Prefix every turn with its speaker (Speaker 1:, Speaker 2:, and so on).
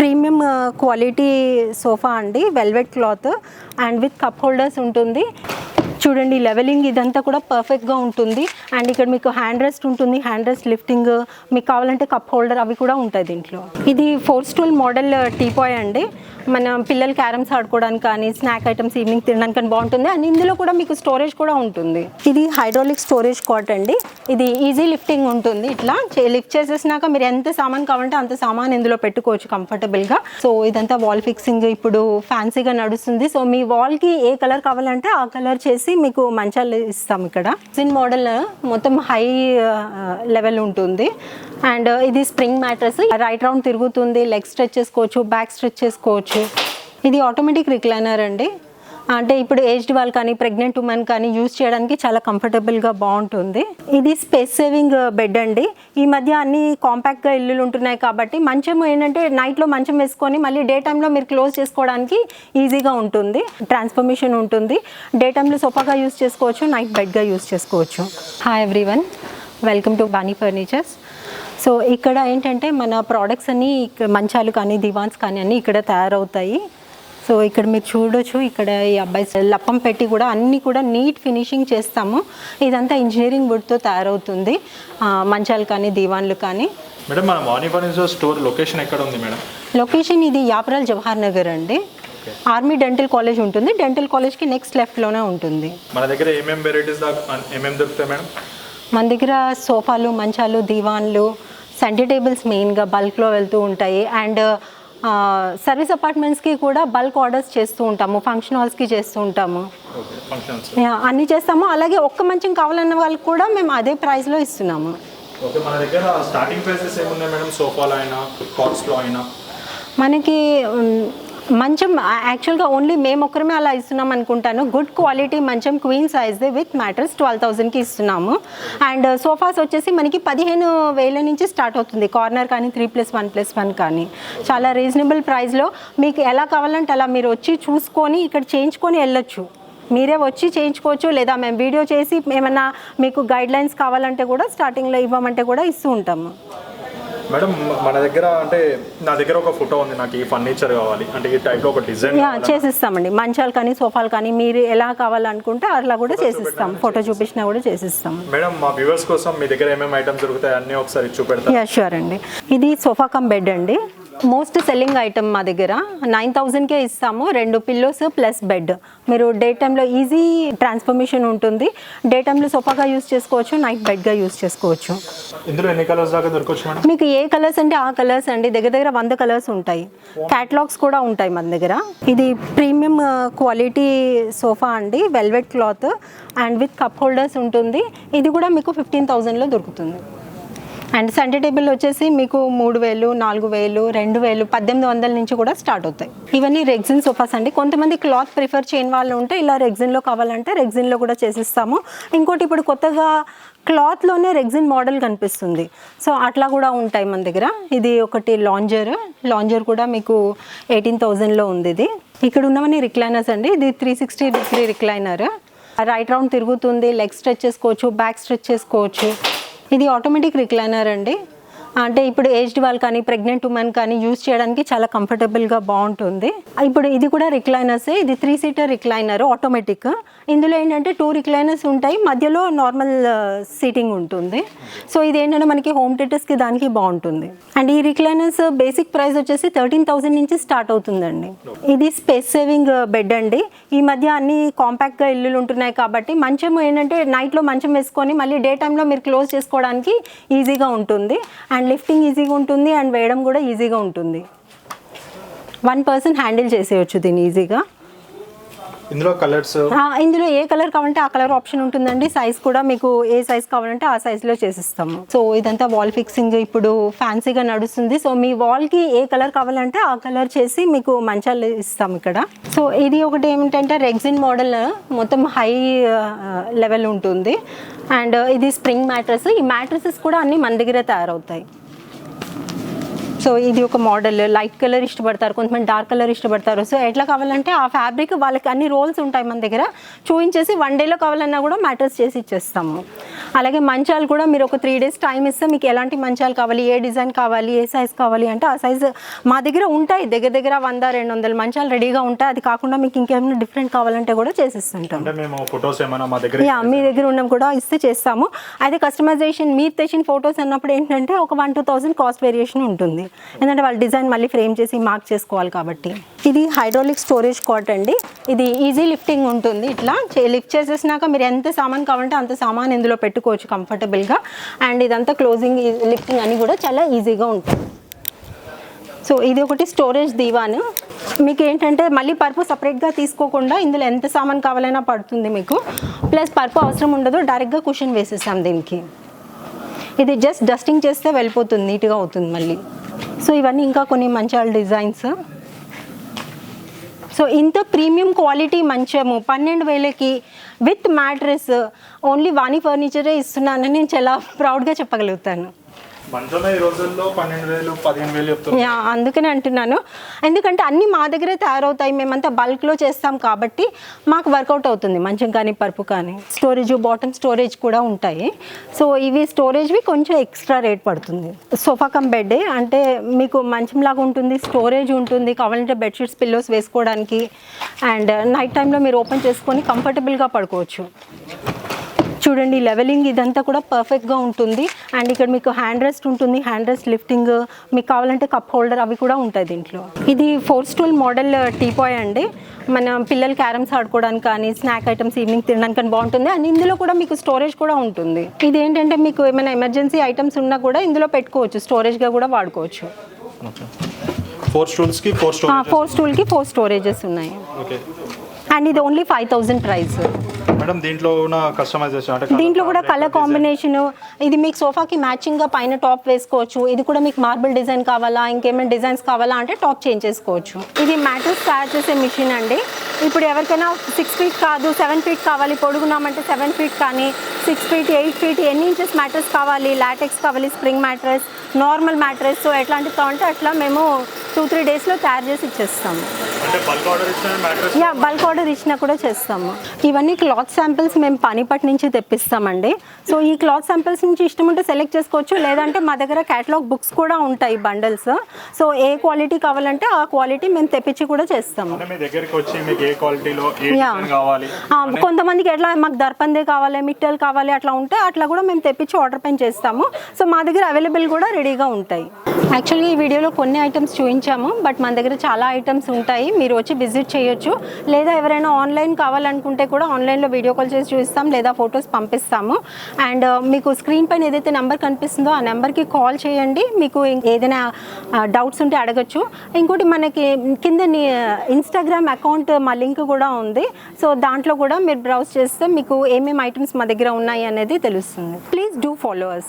Speaker 1: Premium quality sofa అండి, velvet cloth and with cup holders ఉంటుంది. చూడండి లెవెలింగ్ ఇదంతా కూడా పర్ఫెక్ట్గా ఉంటుంది. అండ్ ఇక్కడ మీకు హ్యాండ్ రెస్ట్ ఉంటుంది, హ్యాండ్ రెస్ట్ లిఫ్టింగ్, మీకు కావాలంటే కప్ హోల్డర్ అవి కూడా ఉంటాయి దీంట్లో. ఇది 4 స్టూల్ మోడల్ టీపాయ్ అండి. మన పిల్లలు క్యారమ్స్ ఆడుకోవడానికి కానీ స్నాక్ ఐటమ్స్ ఈవినింగ్ తినడానికి కానీ బాగుంటుంది. అండ్ ఇందులో కూడా మీకు స్టోరేజ్ కూడా ఉంటుంది. ఇది హైడ్రాలిక్ స్టోరేజ్ కాట్ అండి. ఇది ఈజీ లిఫ్టింగ్ ఉంటుంది. ఇట్లా లిఫ్ట్ చేసేసినాక మీరు ఎంత సామాన్ కావాలంటే అంత సామాన్ ఇందులో పెట్టుకోవచ్చు కంఫర్టబుల్గా. సో ఇదంతా వాల్ ఫిక్సింగ్ ఇప్పుడు ఫ్యాన్సీగా నడుస్తుంది. సో మీ వాల్కి ఏ కలర్ కావాలంటే ఆ కలర్ చేసి మీకు మంచాలు ఇస్తాం. ఇక్కడ సిన్ మోడల్ మొత్తం హై లెవెల్ ఉంటుంది. అండ్ ఇది స్ప్రింగ్ మ్యాట్రెస్, రైట్ రౌండ్ తిరుగుతుంది, లెగ్ స్ట్రెచ్ చేసుకోవచ్చు, బ్యాక్ స్ట్రెచ్ చేసుకోవచ్చు. ఇది ఆటోమేటిక్ రిక్లైనర్ అండి. అంటే ఇప్పుడు ఏజ్డ్ వాళ్ళు కానీ ప్రెగ్నెంట్ ఉమెన్ కానీ యూజ్ చేయడానికి చాలా కంఫర్టబుల్గా బాగుంటుంది. ఇది స్పేస్ సేవింగ్ బెడ్ అండి. ఈ మధ్య అన్ని కాంపాక్ట్గా ఇల్లులు ఉంటున్నాయి కాబట్టి మంచం ఏంటంటే నైట్లో మంచం వేసుకొని మళ్ళీ డే టైంలో మీరు క్లోజ్ చేసుకోవడానికి ఈజీగా ఉంటుంది. ట్రాన్స్ఫర్మేషన్ ఉంటుంది. డే టైంలో సోఫాగా యూజ్ చేసుకోవచ్చు, నైట్ బెడ్గా యూజ్ చేసుకోవచ్చు. Hi everyone, welcome to Bani furnitures. So ఇక్కడ ఏంటంటే మన ప్రోడక్ట్స్ అన్నీ మంచాలు కానీ దివాన్స్ కానీ అన్నీ ఇక్కడ తయారవుతాయి. సో ఇక్కడ మీరు చూడొచ్చు, ఇక్కడ ఈ అబ్బాయి లప్పం పెట్టి కూడా అన్నీ కూడా నీట్ ఫినిషింగ్ చేస్తాము. ఇదంతా ఇంజనీరింగ్ వుడ్తో తయారవుతుంది, మంచాలు కానీ దివాన్లు కానీ.
Speaker 2: మేడం మన బానీ ఫర్నిచర్ స్టోర్ లొకేషన్ ఎక్కడ ఉంది మేడం?
Speaker 1: లొకేషన్ ఇది యాప్రాల్ జవహర్ నగర్ అండి. ఆర్మీ డెంటల్ కాలేజ్ ఉంటుంది, డెంటల్ కాలేజ్కి నెక్స్ట్ లెఫ్ట్లోనే ఉంటుంది.
Speaker 2: మన దగ్గర ఏమేమి వెరైటీస్ ఏమేమి దొరుకుతాయి మేడం?
Speaker 1: మన దగ్గర సోఫాలు, మంచాలు, దివాన్లు, సెంటర్ టేబుల్స్ మెయిన్గా బల్క్లో వెళ్తూ ఉంటాయి. అండ్ సర్వీస్ అపార్ట్మెంట్స్కి కూడా బల్క్ ఆర్డర్స్ చేస్తూ ఉంటాము, ఫంక్షన్ హాల్స్కి చేస్తూ ఉంటాము, అన్నీ చేస్తాము. అలాగే ఒక్క మంచం కావాలన్న వాళ్ళకి కూడా మేము అదే ప్రైస్లో ఇస్తున్నాము.
Speaker 2: ఓకే, మన దగ్గర స్టార్టింగ్ ప్రైసెస్ ఏమున్నాయి మేడం? సోఫాలో అయినా కాస్ట్లో అయినా
Speaker 1: మనకి మంచం యాక్చువల్గా ఓన్లీ మేము ఒక్కరమే అలా ఇస్తున్నాం అనుకుంటాను. గుడ్ క్వాలిటీ మంచం క్వీన్ సైజ్దే విత్ మ్యాట్రెస్ 12,000కి ఇస్తున్నాము. అండ్ సోఫాస్ వచ్చేసి మనకి 15,000 నుంచి స్టార్ట్ అవుతుంది. కార్నర్ కానీ 3+1+1 కానీ చాలా రీజనబుల్ ప్రైస్లో మీకు ఎలా కావాలంటే అలా మీరు వచ్చి చూసుకొని ఇక్కడ చేయించుకొని వెళ్ళొచ్చు. మీరే వచ్చి చేయించుకోవచ్చు, లేదా మేము వీడియో చేసి ఏమన్నా మీకు గైడ్లైన్స్ కావాలంటే కూడా స్టార్టింగ్లో ఇవ్వమంటే కూడా ఇస్తూ ఉంటాము.
Speaker 2: మేడం మన దగ్గర అంటే నా దగ్గర ఒక ఫోటో ఉంది, నాకు ఈ ఫర్నిచర్ కావాలి అంటే ఈ టైప్లో ఒక డిజైన్
Speaker 1: చేసిస్తామండి. మంచాలు కానీ సోఫాలు కానీ మీరు ఎలా కావాలనుకుంటే అట్లా కూడా చేసిస్తాం. ఫోటో చూపించినా కూడా చేసిస్తాం.
Speaker 2: మేడం మా వ్యూవర్స్ కోసం మీ దగ్గర ఏమేమి ఐటమ్స్ దొరుకుతాయి అన్నీ ఒకసారి చూపెడతాం.
Speaker 1: షూర్ అండి. ఇది సోఫా కమ్ బెడ్ అండి. మోస్ట్ సెల్లింగ్ ఐటమ్ మా దగ్గర 9,000కే ఇస్తాము. 2 పిల్లోస్ ప్లస్ బెడ్. మీరు డే టైంలో ఈజీ ట్రాన్స్ఫర్మేషన్ ఉంటుంది. డే టైంలో సోఫాగా యూజ్ చేసుకోవచ్చు, నైట్ బెడ్గా యూజ్ చేసుకోవచ్చు.
Speaker 2: ఇందులో ఎన్ని కలర్స్ దాకా దొరకవచ్చు మేడం?
Speaker 1: మీకు ఏ కలర్స్ అంటే ఆ కలర్స్ అండి. దగ్గర 100 కలర్స్ ఉంటాయి. క్యాటలాగ్స్ కూడా ఉంటాయి మన దగ్గర. ఇది ప్రీమియం క్వాలిటీ సోఫా అండి, velvet cloth and with cup holders ఉంటుంది. ఇది కూడా మీకు 15,000లో దొరుకుతుంది. అండ్ సెంటర్ టేబుల్ వచ్చేసి మీకు 3,000, 4,000, 2,000, 1,800 నుంచి కూడా స్టార్ట్ అవుతాయి. ఇవన్నీ రెగ్జిన్ సోఫాస్ అండి. కొంతమంది క్లాత్ ప్రిఫర్ చేయని వాళ్ళు ఉంటే ఇలా రెగ్జిన్లో కావాలంటే రెగ్జిన్లో కూడా చేసిస్తాము. ఇంకోటి ఇప్పుడు కొత్తగా క్లాత్లోనే రెగ్జిన్ మోడల్ కనిపిస్తుంది. సో అట్లా కూడా ఉంటాయి మన దగ్గర. ఇది ఒకటి లాంజర్ కూడా మీకు 18,000లో ఉంది. ఇది ఇక్కడ ఉన్నవన్నీ రిక్లైనర్స్ అండి. ఇది 360 డిగ్రీ రిక్లైనర్, రైట్ రౌండ్ తిరుగుతుంది, లెగ్ స్ట్రెచ్ చేసుకోవచ్చు, బ్యాక్ స్ట్రెచ్ చేసుకోవచ్చు. ఇది ఆటోమేటిక్ రిక్లైనర్ అండి. అంటే ఇప్పుడు ఏజ్డ్ వాళ్ళు కానీ ప్రెగ్నెంట్ ఉమెన్ కానీ యూజ్ చేయడానికి చాలా కంఫర్టబుల్గా బాగుంటుంది. ఇప్పుడు ఇది కూడా రిక్లైనర్సే. ఇది 3 సీటర్ రిక్లైనర్ ఆటోమేటిక్. ఇందులో ఏంటంటే 2 రిక్లైనర్స్ ఉంటాయి, మధ్యలో నార్మల్ సీటింగ్ ఉంటుంది. సో ఇది ఏంటంటే మనకి హోమ్ థియేటర్స్కి దానికి బాగుంటుంది. అండ్ ఈ రిక్లైనర్స్ బేసిక్ ప్రైస్ వచ్చేసి 13,000 నుంచి స్టార్ట్ అవుతుందండి. ఇది స్పేస్ సేవింగ్ బెడ్ అండి. ఈ మధ్య అన్ని కాంపాక్ట్గా ఇల్లులు ఉంటున్నాయి కాబట్టి మంచం ఏంటంటే నైట్లో మంచం వేసుకొని మళ్ళీ డే టైంలో మీరు క్లోజ్ చేసుకోవడానికి ఈజీగా ఉంటుంది. అండ్ లిఫ్టింగ్ ఈజీగా ఉంటుంది అండ్ వేయడం కూడా ఈజీగా ఉంటుంది. 1 పర్సన్ హ్యాండిల్ చేసేయచ్చు దీన్ని ఈజీగా.
Speaker 2: ఇందులో కలర్స్,
Speaker 1: ఇందులో ఏ కలర్ కావాలంటే ఆ కలర్ ఆప్షన్ ఉంటుందండి. సైజ్ కూడా మీకు ఏ సైజ్ కావాలంటే ఆ సైజ్లో చేసిస్తాము. సో ఇదంతా వాల్ ఫిక్సింగ్ ఇప్పుడు ఫ్యాన్సీగా నడుస్తుంది. సో మీ వాల్కి ఏ కలర్ కావాలంటే ఆ కలర్ చేసి మీకు మంచాలు ఇస్తాం ఇక్కడ. సో ఇది ఒకటి ఏమిటంటే రెగ్జిన్ మోడల్ మొత్తం హై లెవెల్ ఉంటుంది. అండ్ ఇది స్ప్రింగ్ మ్యాట్రెస్. ఈ మ్యాట్రెసెస్ కూడా అన్నీ మన దగ్గరే తయారవుతాయి. సో సో ఇది ఒక మోడల్, లైట్ కలర్ ఇష్టపడతారు, కొంతమంది డార్క్ కలర్ ఇష్టపడతారు. సో ఎట్లా కావాలంటే ఆ ఫ్యాబ్రిక్ వాళ్ళకి అన్ని రోల్స్ ఉంటాయి మన దగ్గర, చూపించేసి 1 డేలో కావాలన్నా కూడా మ్యాటర్స్ చేసి ఇచ్చేస్తాము. అలాగే మంచాలు కూడా మీరు ఒక 3 డేస్ టైం ఇస్తే మీకు ఎలాంటి మంచాలు కావాలి, ఏ డిజైన్ కావాలి, ఏ సైజ్ కావాలి అంటే ఆ సైజు మా దగ్గర ఉంటాయి. దగ్గర 100-200 మంచాలు రెడీగా ఉంటాయి. అది కాకుండా మీకు ఇంకేమైనా డిఫరెంట్ కావాలంటే కూడా చేసిస్తుంటాం. మీ దగ్గర ఉన్నవి కూడా ఇస్తే చేస్తాము. అయితే కస్టమైజేషన్ మీరు తెచ్చిన ఫొటోస్ అన్నప్పుడు ఏంటంటే ఒక 1-2,000 కాస్ట్ వేరియేషన్ ఉంటుంది. ఎందుకంటే వాళ్ళ డిజైన్ మళ్ళీ ఫ్రేమ్ చేసి మార్క్ చేసుకోవాలి కాబట్టి. ఇది హైడ్రాలిక్ స్టోరేజ్ కాట్ అండి. ఇది ఈజీ లిఫ్టింగ్ ఉంటుంది. ఇట్లా లిఫ్ట్ చేసేసినాక మీరు ఎంత సామాన్ కావాలంటే అంత సామాన్ ఇందులో పెట్టుకోవచ్చు కంఫర్టబుల్గా. అండ్ ఇదంతా క్లోజింగ్, లిఫ్టింగ్ అని కూడా చాలా ఈజీగా ఉంటుంది. సో ఇది ఒకటి స్టోరేజ్ దీవాన్. మీకు ఏంటంటే మళ్ళీ పరుపు సపరేట్గా తీసుకోకుండా ఇందులో ఎంత సామాన్ కావాలైనా పడుతుంది మీకు. ప్లస్ పరుపు అవసరం ఉండదు, డైరెక్ట్గా కుషన్ వేసేసాం దీనికి. ఇది జస్ట్ డస్టింగ్ చేస్తే వెళ్ళిపోతుంది, నీట్గా అవుతుంది మళ్ళీ. సో ఇవన్నీ ఇంకా కొన్ని మంచాల డిజైన్స్. సో ఇంత ప్రీమియం క్వాలిటీ మంచము 12,000కి విత్ మ్యాట్రెస్ ఓన్లీ వాణి ఫర్నిచరే ఇస్తున్నానని నేను చాలా ప్రౌడ్గా చెప్పగలుగుతాను. అందుకనే అంటున్నాను, ఎందుకంటే అన్నీ మా దగ్గరే తయారవుతాయి, మేమంతా బల్క్లో చేస్తాం కాబట్టి మాకు వర్కౌట్ అవుతుంది. మంచం కానీ పరుపు కానీ. స్టోరేజ్, బాటమ్ స్టోరేజ్ కూడా ఉంటాయి. సో ఇవి స్టోరేజ్వి కొంచెం ఎక్స్ట్రా రేట్ పడుతుంది. సోఫా కమ్ బెడ్ అంటే మీకు మంచంలాగా ఉంటుంది, స్టోరేజ్ ఉంటుంది, కావాలంటే బెడ్షీట్స్, పిల్లోస్ వేసుకోవడానికి. అండ్ నైట్ టైంలో మీరు ఓపెన్ చేసుకొని కంఫర్టబుల్గా పడుకోవచ్చు. చూడండి లెవెలింగ్ ఇదంతా కూడా పర్ఫెక్ట్గా ఉంటుంది. అండ్ ఇక్కడ మీకు హ్యాండ్ రెస్ట్ ఉంటుంది, హ్యాండ్ రెస్ట్ లిఫ్టింగ్, మీకు కావాలంటే కప్ హోల్డర్ అవి కూడా ఉంటాయి దీంట్లో. ఇది 4 స్టూల్ మోడల్ టీపాయ్ అండి. మన పిల్లలు క్యారమ్స్ ఆడుకోవడానికి కానీ, స్నాక్ ఐటమ్స్ ఈవినింగ్ తినడానికి కానీ బాగుంటుంది. అండ్ ఇందులో కూడా మీకు స్టోరేజ్ కూడా ఉంటుంది. ఇది ఏంటంటే మీకు ఏమైనా ఎమర్జెన్సీ ఐటమ్స్ ఉన్నా కూడా ఇందులో పెట్టుకోవచ్చు, స్టోరేజ్గా కూడా వాడుకోవచ్చు.
Speaker 2: 4 స్టూల్కి
Speaker 1: 4 స్టోరేజెస్ ఉన్నాయి. అండ్ ఇది ఓన్లీ 5,000 ప్రైస్.
Speaker 2: మేడం దీంట్లో ఉన్న కస్టమైజేషన్ అంటే
Speaker 1: దీంట్లో కూడా కలర్ కాంబినేషన్, ఇది మీకు సోఫాకి మ్యాచింగ్గా పైన టాప్ వేసుకోవచ్చు. ఇది కూడా మీకు మార్బుల్ డిజైన్ కావాలా, ఇంకేమైనా డిజైన్స్ కావాలా అంటే టాప్ చేంజ్ చేసుకోవచ్చు. ఇది మ్యాట్రెస్ తయారు చేసే మిషన్ అండి. ఇప్పుడు ఎవరికైనా 6 ఫీట్ కాదు 7 ఫీట్ కావాలి, పొడుగున్నామంటే 7 ఫీట్ కానీ 6 ఫీట్ 8 ఫీట్ ఎన్ని ఇంచెస్ మ్యాట్రెస్ కావాలి, లాటెక్స్ కావాలి, spring mattress, normal mattress, so ఎట్లాంటివి కావాలంటే అట్లా మేము 2-3 డేస్లో తయారు చేసి ఇచ్చేస్తాము. బల్క్ ఆర్డర్ ఇచ్చినా కూడా చేస్తాము. ఇవన్నీ క్లాత్ శాంపిల్స్ మేము పానీపట్ నుంచి తెప్పిస్తామండి. సో ఈ క్లాత్ శాంపిల్స్ నుంచి ఇష్టం ఉంటే సెలెక్ట్ చేసుకోవచ్చు, లేదంటే మా దగ్గర కేటలాగ్ బుక్స్ కూడా ఉంటాయి బండల్స్. సో ఏ క్వాలిటీ కావాలంటే ఆ క్వాలిటీ మేము తెప్పించి కూడా చేస్తాము. కొంతమందికి ఎట్లా మాకు దర్పందే కావాలి, మిట్టలు కావాలి అట్లా ఉంటే అట్లా కూడా మేము తెప్పించి ఆర్డర్ పైన చేస్తాము. సో మా దగ్గర అవైలబుల్ కూడా రెడీగా ఉంటాయి. యాక్చువల్గా ఈ వీడియోలో కొన్ని ఐటమ్స్ చూపించాము, బట్ మన దగ్గర చాలా ఐటమ్స్ ఉంటాయి, మీరు వచ్చి విజిట్ చేయొచ్చు. లేదా ఎవరైనా ఆన్లైన్ కావాలనుకుంటే కూడా ఆన్లైన్లో వీడియో కాల్ చేసి చూపిస్తాం, లేదా ఫొటోస్ పంపిస్తాము. అండ్ మీకు స్క్రీన్ పైన ఏదైతే నెంబర్ కనిపిస్తుందో ఆ నెంబర్కి కాల్ చేయండి, మీకు ఏదైనా డౌట్స్ ఉంటే అడగచ్చు. ఇంకోటి మనకి కింద ఇన్స్టాగ్రామ్ అకౌంట్ మా లింక్ కూడా ఉంది. సో దాంట్లో కూడా మీరు బ్రౌజ్ చేస్తే మీకు ఏమేమి ఐటమ్స్ మా దగ్గర ఉన్నాయి అనేది తెలుస్తుంది. Please do follow us.